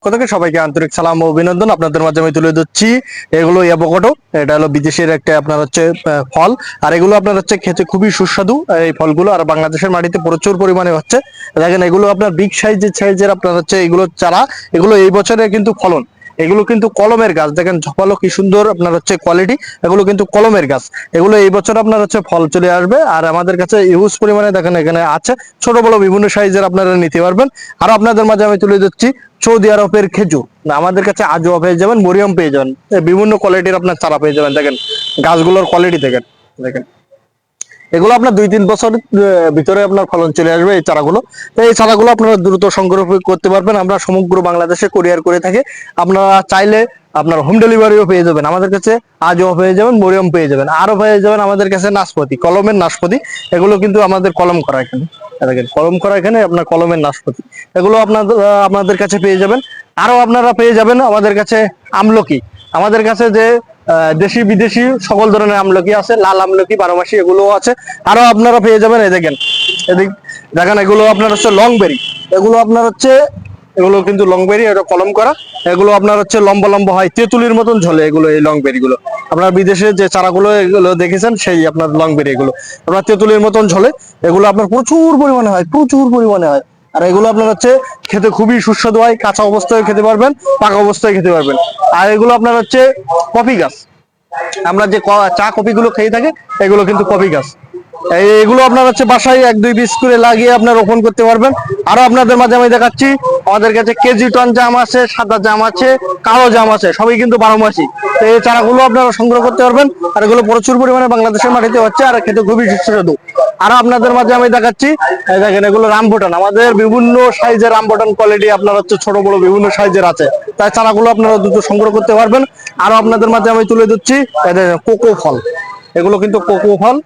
থেকে সবাইকে আন্তরিক সালাম ও অভিনন্দন। আপনাদের মাঝে আমি তুলে ধরছি এগুলো অ্যাভোকাডো। এটা হলো বিদেশের একটা আপনার হচ্ছে ফল। আর এগুলো আপনার হচ্ছে খেতে খুবই সুস্বাদু এই ফলগুলো। আর বাংলাদেশের মাটিতে প্রচুর পরিমাণে হচ্ছে। দেখেন এগুলো আপনার বিগ সাইজের আপনার হচ্ছে এগুলো চারা। এগুলো এই বছরে কিন্তু ফলন। এগুলো কিন্তু কলমের গাছ, দেখেন ঝোপালো কি সুন্দর আপনার হচ্ছে কোয়ালিটি। এগুলো কিন্তু কলমের গাছ। এগুলো এই বছর আপনার হচ্ছে ফল চলে আসবে। আর আমাদের কাছে ইউজ পরিমাণে দেখেন এখানে আছে, ছোট বড় বিভিন্ন সাইজের আপনারা নিতে পারবেন। আর আপনাদের মাঝে আমি তুলে দিচ্ছি সৌদি আরবের খেজুর। না, আমাদের কাছে আজও পেয়ে যাবেন, মরিয়ম পেয়ে যাবেন, বিভিন্ন কোয়ালিটির আপনার চারা পেয়ে যাবেন। দেখেন গাছগুলোর কোয়ালিটি দেখেন। দেখেন এগুলো আপনার 2-3 বছর ভিতরে আপনার ফলন চলে আসবে এই চারাগুলো। তো এই চারাগুলো আপনারা দ্রুত সংগ্রহ করতে পারবেন। আমরা সমগ্র বাংলাদেশে কুরিয়ার করে থাকি। আপনারা চাইলে আপনার হোম ডেলিভারিও পেয়ে যাবেন আমাদের কাছে। আজও পেয়ে যাবেন, মরিয়ম পেয়ে যাবেন, আরো পেয়ে যাবেন আমাদের কাছে নাশপাতি, কলমের নাশপাতি। এগুলো কিন্তু আমাদের কলম করা এখানে। দেখেন কলম করা এখানে আপনার কলমের নাশপাতি। এগুলো আপনাদের আপনাদের কাছে পেয়ে যাবেন। আরো আপনারা পেয়ে যাবেন আমাদের কাছে আমলকি। আমাদের কাছে যে দেশি বিদেশি সকল ধরনের আমলকি আছে, লাল আমলকি, বারোমাসি এগুলো আছে। আরো আপনারা পেয়ে যাবেন এই দেখেন, এদিক দেখেন এগুলো আপনার হচ্ছে লংবেরি। এগুলো আপনার হচ্ছে এগুলো কিন্তু লংবেরি, এটা কলম করা। এগুলো আপনার হচ্ছে লম্বা লম্বা হয়, তেঁতুলির মতন ঝলে এগুলো। এই লংবেরি গুলো আপনার বিদেশে যে চারাগুলো এগুলো দেখেছেন সেই আপনার লংবেরি এগুলো আপনার তেঁতুলির মতন ঝলে। এগুলো আপনার প্রচুর পরিমাণে হয়, প্রচুর পরিমাণে হয়। আর এগুলো আপনার হচ্ছে খেতে খুবই সুস্বাদু হয়। কাঁচা অবস্থায় খেতে পারবেন, পাকা অবস্থায় খেতে পারবেন। আর এগুলো আপনার হচ্ছে কফি গাছ। আমরা যে চা কফি গুলো খেয়ে থাকি, এগুলো কিন্তু কফি গাছ। এগুলো আপনার হচ্ছে বাসায় 1-2 পিস করে লাগিয়ে আপনার রোপণ করতে পারবেন। আরো আপনাদের মাঝে আমি দেখাচ্ছি আমাদের কাছে কেজি টন জাম আছে, সাদা জাম আছে, কালো জাম আছে, সবই কিন্তু 12 মাসি। তো এই চারাগুলো আপনারা সংগ্রহ করতে পারবেন। আর এগুলো প্রচুর পরিমাণে বাংলাদেশের মাটিতে হচ্ছে, আর খেতে খুবই সুস্বাদু। আরো আপনাদের মাঝে আমি দেখাচ্ছি দেখেন এগুলো রামবুটান। আমাদের বিভিন্ন সাইজের রামবুটান কোয়ালিটি আপনার হচ্ছে ছোট বড় বিভিন্ন সাইজের আছে। তাই চারাগুলো আপনারা দ্রুত সংগ্রহ করতে পারবেন। আরো আপনাদের মাঝে আমি তুলে দিচ্ছি কোকো ফল। এগুলো কিন্তু কোকো ফল।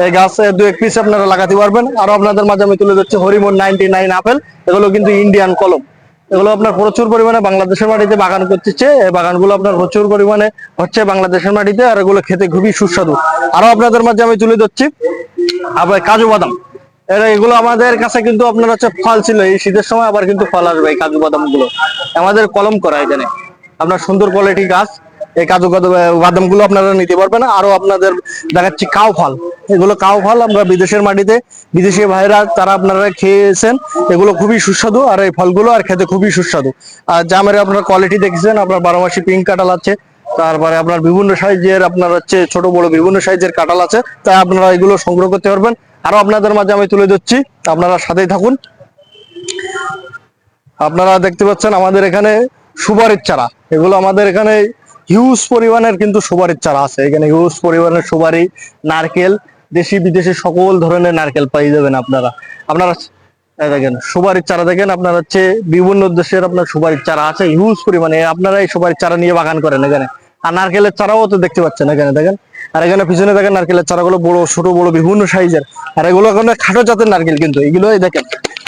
এই গাছে 2-1 পিস আপনারা লাগাতে পারবেন। আরো আপনাদের মাঝে আমি তুলে দিচ্ছি হরিমন 99 আপেল। এগুলো কিন্তু ইন্ডিয়ান কলম। এগুলো আপনার প্রচুর পরিমাণে বাংলাদেশের মাটিতে বাগান করতেছে। এই বাগানগুলো আপনার প্রচুর পরিমাণে হচ্ছে বাংলাদেশের মাটিতে। আর এগুলো খেতে খুবই সুস্বাদু। আরো আপনাদের মাঝে আমি তুলে দিচ্ছি আবার কাজু বাদাম। এগুলো আমাদের কাছে কিন্তু আপনার হচ্ছে ফল ছিল, এই শীতের সময় আবার কিন্তু ফল আসবে। এই কাজু বাদাম গুলো আমাদের কলম করা এখানে আপনার সুন্দর কোয়ালিটি গাছ। এই কাজু বাদাম গুলো আপনারা নিতে পারবেন। আরো আপনাদের দেখাচ্ছি কাউ ফল। এগুলো কাউ ফল আমরা বিদেশের মাটিতে, বিদেশি ভাইরা তারা আপনারা খেয়েছেন। এগুলো খুবই সুস্বাদু আর এই ফলগুলো আর খেতে খুবই সুস্বাদু। আর জামের আপনার কোয়ালিটি দেখেছেন, আপনার 12 মাসি পিঙ্ক কাঁঠাল আছে। তারপরে আপনার বিভিন্ন সাইজের আপনার হচ্ছে ছোট বড় বিভিন্ন সাইজের কাঁঠাল আছে। তাই আপনারা এগুলো সংগ্রহ করতে পারবেন। আরো আপনাদের মাঝে আমি তুলে দিচ্ছি, আপনারা সাথেই থাকুন। আপনারা দেখতে পাচ্ছেন আমাদের এখানে সুপারির চারা। এগুলো আমাদের এখানে হিউজ পরিমাণের কিন্তু সুপারির চারা আছে। এখানে হিউজ পরিমাণের সুপারি, নারকেল, দেশি বিদেশি সকল ধরনের নারকেল পেয়ে যাবেন আপনারা। আপনারা দেখেন সুপারির চারা দেখেন, আপনার হচ্ছে বিভিন্ন দেশের আপনার সুপারির চারা আছে হিউজ পরিমাণে। আপনারা এই সুপারির চারা নিয়ে বাগান করেন এখানে। আর নারকেলের চারাও তো দেখতে পাচ্ছেন এখানে দেখেন। আর এখানে পিছনে দেখেন নারকেলের চারাগুলো বড় ছোট বড় বিভিন্ন সাইজের। আর এগুলো এখন খাটো জাতের নারকেল, কিন্তু এগুলো দেখেন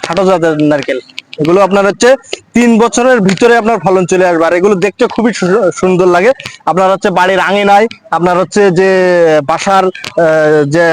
খাটো জাতের নারকেল। এগুলো আপনার হচ্ছে 3 বছরের ভিতরে আপনার ফলন চলে আসবে। আর এগুলো দেখতে খুবই সুন্দর লাগে। আপনার হচ্ছে বাড়ির আঙিনায়, আপনার হচ্ছে যে বাসার যে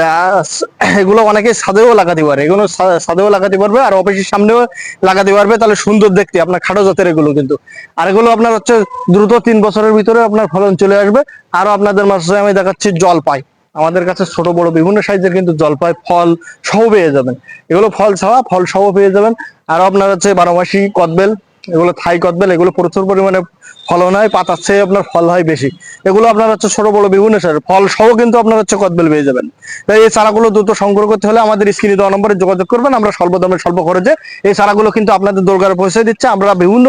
এগুলো অনেকে ছাদেও লাগাতে পারে। এগুলো ছাদেও লাগাতে পারবে, আর অফিসের সামনেও লাগাতে পারবে। তাহলে সুন্দর দেখতে আপনার খাটো জাতের এগুলো কিন্তু। আর এগুলো আপনার হচ্ছে দ্রুত 3 বছরের ভিতরে আপনার ফলন চলে আসবে। আরো আপনাদের মাঝে আমি দেখাচ্ছি জলপাই। আমাদের কাছে ছোট বড় বিভিন্ন সাইজের কিন্তু জলপাই ফল সহ পেয়ে যাবেন। এগুলো ফল ছাড়া ফল সহ পেয়ে যাবেন। আরো আপনার হচ্ছে 12 মাসি কদবেল। এগুলো থাই কদবেল। এগুলো প্রচুর পরিমাণে ফলন হয়, পাতার চেয়ে আপনার ফল হয় বেশি। এগুলো আপনার হচ্ছে ছোট বড় বিভিন্ন সাইজের ফল সহ কিন্তু আপনার হচ্ছে কদবেল পেয়ে যাবেন। তাই এই চারাগুলো দ্রুত সংগ্রহ করতে হলে আমাদের স্ক্রিনে দেওয়া নম্বরে যোগাযোগ করবেন। আমরা স্বল্প দামে স্বল্প খরচে এই চারাগুলো কিন্তু আপনাদের দরকারে পৌঁছে দিচ্ছে। আমরা বিভিন্ন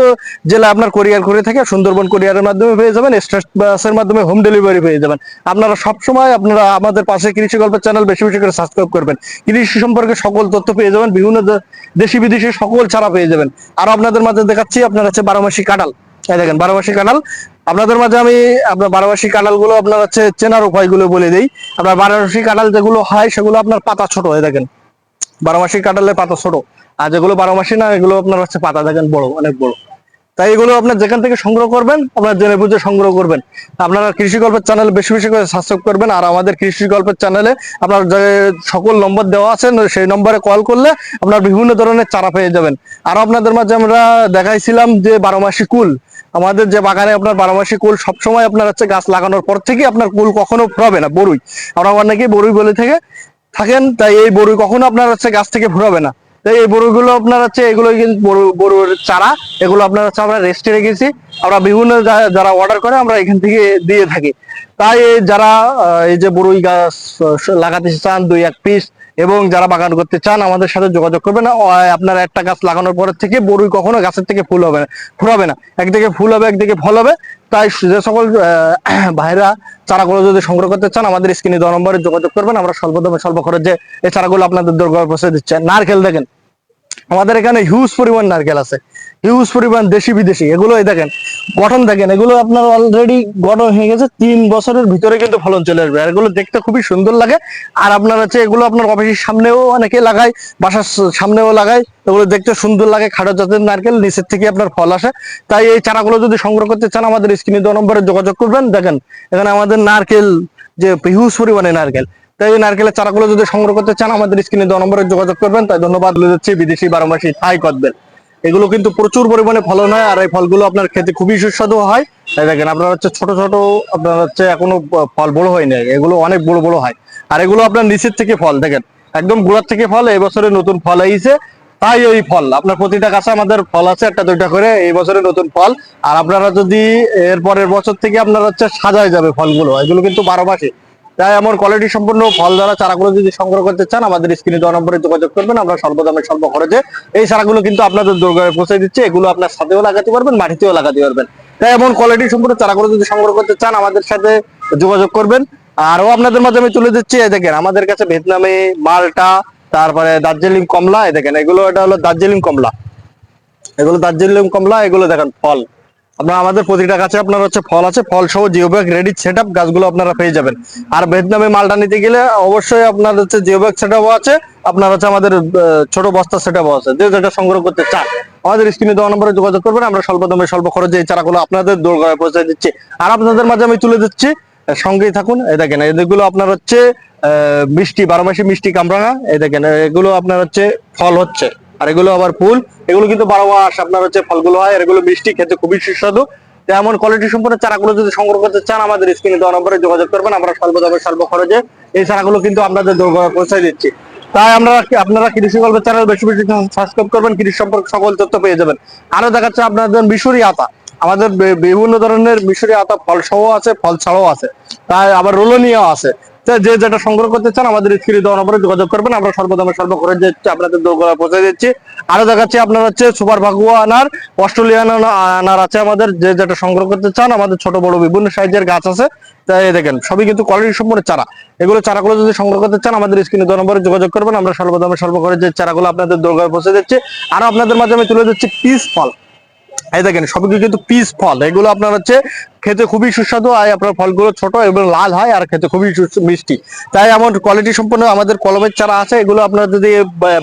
জেলায় আপনার কোরিয়ার করে থাকি। সুন্দরবন কোরিয়ারের মাধ্যমে পেয়ে যাবেন, স্টেট বাসের মাধ্যমে হোম ডেলিভারি পেয়ে যাবেন। আপনারা সবসময় আপনারা আমাদের পাশে কৃষি গল্পের চ্যানেল বেশি বেশি করে সাবস্ক্রাইব করবেন। কৃষি সম্পর্কে সকল তথ্য পেয়ে যাবেন, বিভিন্ন দেশি বিদেশি সকল চারা পেয়ে যাবেন। আর আপনাদের মাঝে দেখাচ্ছি আপনার হচ্ছে 12 মাসি কাঁঠাল। এই দেখেন 12 মাসি কাঁঠাল। আপনাদের মাঝে আমি আপনার 12 মাসি কাঁঠাল গুলো আপনার হচ্ছে চেনার উপায়গুলো বলে দিই। আপনার 12 মাসি কাঁঠাল যেগুলো হয় সেগুলো আপনার পাতা ছোট হয়ে দেখেন। 12 মাসি কাঁঠালের পাতা ছোট। আর যেগুলো 12 মাসি না, এগুলো আপনার হচ্ছে পাতা দেখেন বড়, অনেক বড়। তাই এগুলো আপনার যেখান থেকে সংগ্রহ করবেন আপনার জেনে বুঝে সংগ্রহ করবেন। আপনারা কৃষি গল্পের চ্যানেল বেশি বেশি করে সাবস্ক্রাইব করবেন, আর আমাদের কৃষি গল্পের চ্যানেলে আপনার যে সকল নম্বর দেওয়া আছে সেই নম্বরে কল করলে আপনার বিভিন্ন ধরনের চারা পেয়ে যাবেন। আর আপনাদের মাঝে আমরা দেখাইছিলাম যে 12 মাসি কুল, আমাদের যে বাগানে আপনার 12 মাসি কুল সবসময় আপনার হচ্ছে গাছ লাগানোর পর থেকে আপনার কুল কখনো ফুরাবে না, বরুই আমরা অনেকেই বরুই বলে থাকেন, তাই এই বরুই কখনো আপনার হচ্ছে গাছ থেকে ফুরাবে না। তাই এই বরুগুলো আপনার হচ্ছে এগুলো কিন্তু বরুর চারা, এগুলো আপনার হচ্ছে আমরা রেস্টে রেখেছি, আমরা বিভিন্ন যারা অর্ডার করে আমরা এখান থেকে দিয়ে থাকি। তাই যারা এই যে বরুই গাছ লাগাতে চান 2-1 পিস, এবং যারা বাগান করতে চান আমাদের সাথে যোগাযোগ করবেন। আপনার একটা গাছ লাগানোর পর থেকে বরুই কখনো গাছের থেকে ফুল হবে না, ফুরাবে না, একদিকে ফুল হবে একদিকে ফল হবে। তাই যে সকল ভাইরা চারাগুলো যদি সংগ্রহ করতে চান আমাদের স্ক্রিনে দেওয়া নম্বরে যোগাযোগ করবেন, আমরা স্বল্প দামে স্বল্প খরচে এই চারাগুলো আপনাদের দরকার পৌঁছে দিচ্ছে। নারকেল দেখেন, আমাদের এখানে হিউজ পরিমাণ নারকেল আছে, হিউজ পরিমাণ দেশি বিদেশি। এগুলো দেখেন গঠন দেখেন, এগুলো আপনার অলরেডি গঠন হয়ে গেছে, 3 বছরের ভিতরে কিন্তু ফলন চলে আসবে। আর এগুলো দেখতে খুবই সুন্দর লাগে। আর আপনার হচ্ছে এগুলো আপনার অফিসের সামনেও অনেকে লাগায়, বাসার সামনেও লাগায়, এগুলো দেখতে সুন্দর লাগে। খাটো জাতের নারকেল, নিচের থেকে আপনার ফল আসে। তাই এই চারাগুলো যদি সংগ্রহ করতে চান আমাদের স্ক্রিনে দেওয়া নম্বরে যোগাযোগ করবেন। দেখেন এখানে আমাদের নারকেল যে হিউজ পরিমাণে নারকেল, তাই এই নারকেলের চারাগুলো যদি সংগ্রহ করতে চান আমাদের স্ক্রিনে দেওয়া নম্বরে যোগাযোগ করবেন। তাই ধন্যবাদ বলে যাচ্ছি বিদেশি 12 মাসি থাই কদবেল, এগুলো কিন্তু প্রচুর পরিমাণে ফলন হয়, আর এই ফলগুলো আপনার খেতে খুবই সুস্বাদু হয়। তাই দেখেন আপনার হচ্ছে ছোট ছোট, আপনার হচ্ছে এখনো ফল বড় হয়নি, এগুলো অনেক বড় বড় হয়। আর এগুলো আপনার নিচের থেকে ফল দেখেন, একদম গোড়ার থেকে ফল, এই বছরে নতুন ফল আইছে। তাই ওই ফল আপনার প্রতিটা গাছে আমাদের ফল আছে 1-2টা করে, এই বছরে নতুন ফল। আর আপনারা যদি এর পরের বছর থেকে আপনার হচ্ছে সাজায় যাবে ফলগুলো, এগুলো কিন্তু 12 মাসে। তাই এমন কোয়ালিটি সম্পন্ন ফল দ্বারা চারাগুলো যদি সংগ্রহ করতে চান আমাদের স্ক্রিনে দেওয়া নম্বরে যোগাযোগ করবেন, আমরা স্বল্প দামে স্বল্প খরচে এই চারাগুলো কিন্তু আপনাদের দোরগোড়ায় পৌঁছে দিচ্ছে। এগুলো আপনার ছাদেও লাগাতে পারবেন, মাটিতেও লাগাতে পারবেন। তাই এমন কোয়ালিটি সম্পন্ন চারাগুলো যদি সংগ্রহ করতে চান আমাদের সাথে যোগাযোগ করবেন। আরও আপনাদের মাঝে আমি তুলে দিচ্ছি, দেখেন আমাদের কাছে ভিয়েতনামি মালটা, তারপরে দার্জিলিং কমলা, দেখেন এগুলো, এটা হলো দার্জিলিং কমলা, এগুলো দার্জিলিং কমলা, এগুলো দেখেন ফল। আপনার আমাদের প্রতিটা গাছে আপনার হচ্ছে ফল আছে, ফল সহ জিও ব্যাগ রেডি সেটআপ গাছগুলো আপনারা পেয়ে যাবেন। আর ভিয়েতনামি মালটা নিতে গেলে অবশ্যই আপনার হচ্ছে জিও ব্যাগ সেটআপও আছে, আপনার হচ্ছে আমাদের ছোট বস্তা সেটআপও আছে। যে যেটা সংগ্রহ করতে চান আমাদের স্ক্রিনে দেওয়া নম্বরে যোগাযোগ করবেন, আমরা স্বল্প দামে স্বল্প খরচে এই চারাগুলো আপনাদের দোরগোড়ায় পৌঁছে দিচ্ছি। আর আপনাদের মাঝে আমি তুলে দিচ্ছি, সঙ্গেই থাকুন। এই দেখেন এগুলো আপনার হচ্ছে মিষ্টি 12 মাসি মিষ্টি কামরাঙা, এই দেখেন এগুলো আপনার হচ্ছে ফল হচ্ছে, আর এগুলো আবার ফুল। এগুলো কিন্তু 12 মাস আপনার হচ্ছে ফলগুলো হয়, আর এগুলো মিষ্টি, খেতে খুবই সুস্বাদু। এমন কোয়ালিটি সম্পন্ন চারাগুলো যদি সংগ্রহ করতে চান আমাদের স্ক্রিনে দেওয়া নম্বরে যোগাযোগ করবেন, আমরা স্বল্প দামে স্বল্প খরচে এই চারাগুলো কিন্তু আপনাদের দোরগোড়ায় পৌঁছে দিচ্ছি। তাই আপনারা কৃষি গল্পের চ্যানেল বেশি বেশি সাবস্ক্রাইব করবেন, কৃষি সম্পর্কে সকল তথ্য পেয়ে যাবেন। আরো দেখাচ্ছে আপনাদের মিশরি আতা, আমাদের বিভিন্ন ধরনের মিশরি আতা ফল সহ আছে, ফল ছাড়াও আছে, তাই আবার রোলনিয়াও আছে। যে যেটা সংগ্রহ করতে চান আমাদের স্ক্রিনে দেওয়া নম্বরে যোগাযোগ করবেন, আমরা স্বল্প দামে স্বল্প খরচে আপনাদের দোরগোড়ায় পৌঁছে দিচ্ছি। আরো দেখাচ্ছি আপনার হচ্ছে সুপার ভাগুয়া আনার, অস্ট্রেলিয়ান আনার আছে আমাদের, যে যেটা সংগ্রহ করতে চান আমাদের ছোট বড় বিভিন্ন সাইজের গাছ আছে। তাই দেখেন সবই কিন্তু কোয়ালিটি সম্পন্ন চারা। এগুলো চারাগুলো যদি সংগ্রহ করতে চান আমাদের স্ক্রিনে দেওয়া নম্বরে যোগাযোগ করবেন, আমরা স্বল্প দামে স্বল্প খরচে চারাগুলো আপনাদের দোরগোড়ায় পৌঁছে দিচ্ছি। আর আপনাদের মাঝে আমি তুলে দিচ্ছি পিস ফল, এই দেখেন সবই কিন্তু পিস ফল, এগুলো আপনার হচ্ছে খেতে খুবই সুস্বাদু হয়, আপনার ফলগুলো ছোট এবং লাল হয় আর খেতে খুবই মিষ্টি। তাই এমন কোয়ালিটি সম্পন্ন আমাদের কলমের চারা আছে, এগুলো আপনারা যদি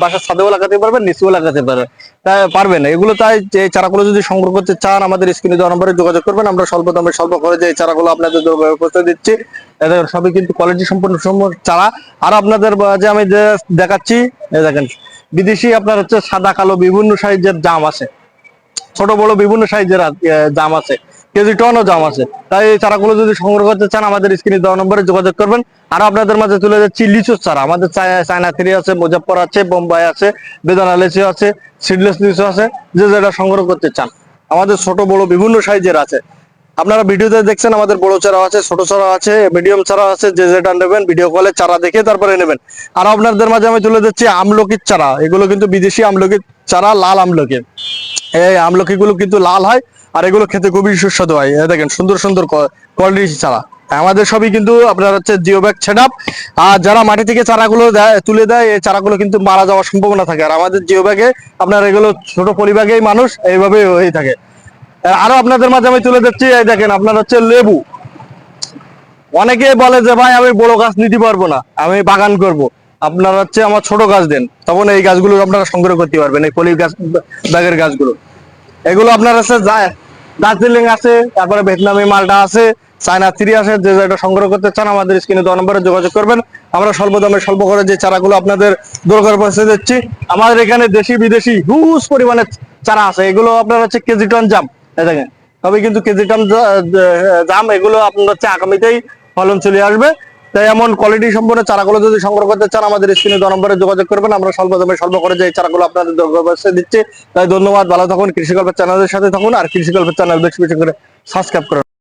বাসার ছাদেও লাগাতে পারবেন, নিচেও লাগাতে পারবেন, তাই পারবেন এগুলো। তাই এই চারাগুলো যদি সংগ্রহ করতে চান আমাদের স্ক্রিনে দেওয়া নম্বরে যোগাযোগ করবেন, আমরা স্বল্প দামে স্বল্প খরচে এই চারাগুলো আপনাদের দোরগোড়ায় পৌঁছে দিচ্ছি। সবই কিন্তু কোয়ালিটি সম্পন্ন চারা। আর আপনাদের যে আমি যে দেখাচ্ছি, দেখেন বিদেশি আপনার হচ্ছে সাদা কালো বিভিন্ন সাইজের জাম আছে, ছোট বড় বিভিন্ন সাইজের জাম আছে, কেজি টনও জাম আছে। তাই এই চারাগুলো যদি সংগ্রহ করতে চান আমাদের স্ক্রিনে দেওয়া নম্বরে যোগাযোগ করবেন। আর আপনাদের মাঝে তুলে যাচ্ছি লিচুর চারা, আমাদের চায়না থ্রি আছে, মুজাফফর আছে, বোম্বাই আছে, বেদানা লিচু আছে, সিডলেস লিচু আছে। যে যেটা সংগ্রহ করতে চান আমাদের ছোট বড় বিভিন্ন সাইজের আছে। আপনারা ভিডিওতে দেখছেন আমাদের বড় চারা আছে, ছোট চারা আছে, মিডিয়াম চারা আছে। যে যেটা নেবেন ভিডিও কলে চারা দেখে তারপরে নেবেন। আর আপনাদের মাঝে আমি তুলে দিচ্ছি আমলকির চারা, এগুলো কিন্তু বিদেশি আমলকির চারা, লাল আমলকি। এই আমলকি গুলো কিন্তু লাল হয়, আর এগুলো খেতে খুবই সুস্বাদু হয়। দেখেন সুন্দর সুন্দর কোয়ালিটি চারা আমাদের সবই কিন্তু আপনার হচ্ছে জিও ব্যাগ সেটআপ। আর যারা মাটি থেকে চারাগুলো তুলে দেয় এই চারাগুলো কিন্তু মারা যাওয়ার সম্ভাবনা থাকে, আর আমাদের জিও ব্যাগে আপনার এগুলো ছোট পরিবাগেই মানুষ এইভাবে হয়ে থাকে। আরো আপনাদের মাঝে আমি তুলে দিচ্ছি, এই দেখেন আপনার হচ্ছে লেবু। অনেকে বলে যে ভাই আমি বড় গাছ নিতে পারবো না, আমি বাগান করব, আপনার হচ্ছে আমার ছোট গাছ দেন, তখন এই গাছগুলো আপনারা সংগ্রহ করতে পারবেন, এই পলি গাছ ব্যাগের গাছগুলো। এগুলো আপনার আছে দার্জিলিং আছে, তারপরে ভিয়েতনামি মালটা আছে, চায়না 3 আছে। যে যেটা সংগ্রহ করতে চান আমাদের স্ক্রিনে দেওয়া নম্বরে যোগাযোগ করবেন। আমরা স্বল্প দামে স্বল্প করে যে চারাগুলো আপনাদের দরকার পৌঁছে দিচ্ছি। আমাদের এখানে দেশি বিদেশি হিউজ পরিমাণে চারা আছে। এগুলো আপনার হচ্ছে কেজি টন জাম, এই দেখেন। তবে কিন্তু কেজি টন জাম এগুলো আপনার হচ্ছে আগামীতেই ফলন চলে আসবে। তাই এমন কোয়ালিটি সম্পন্ন চারাগুলো যদি সংগ্রহ করতে চান আমাদের স্ক্রিনে দেওয়া নম্বরে যোগাযোগ করবেন। আমরা স্বল্প দামে স্বল্প করে যে এই চারাগুলো আপনাদের দরকার পৌঁছে দিচ্ছি। তাই ধন্যবাদ, ভালো থাকুন, কৃষি গল্পের চ্যানেলের সাথে থাকুন, আর কৃষি গল্পের চ্যানেল বেশি বেশি করে সাবস্ক্রাইব করুন।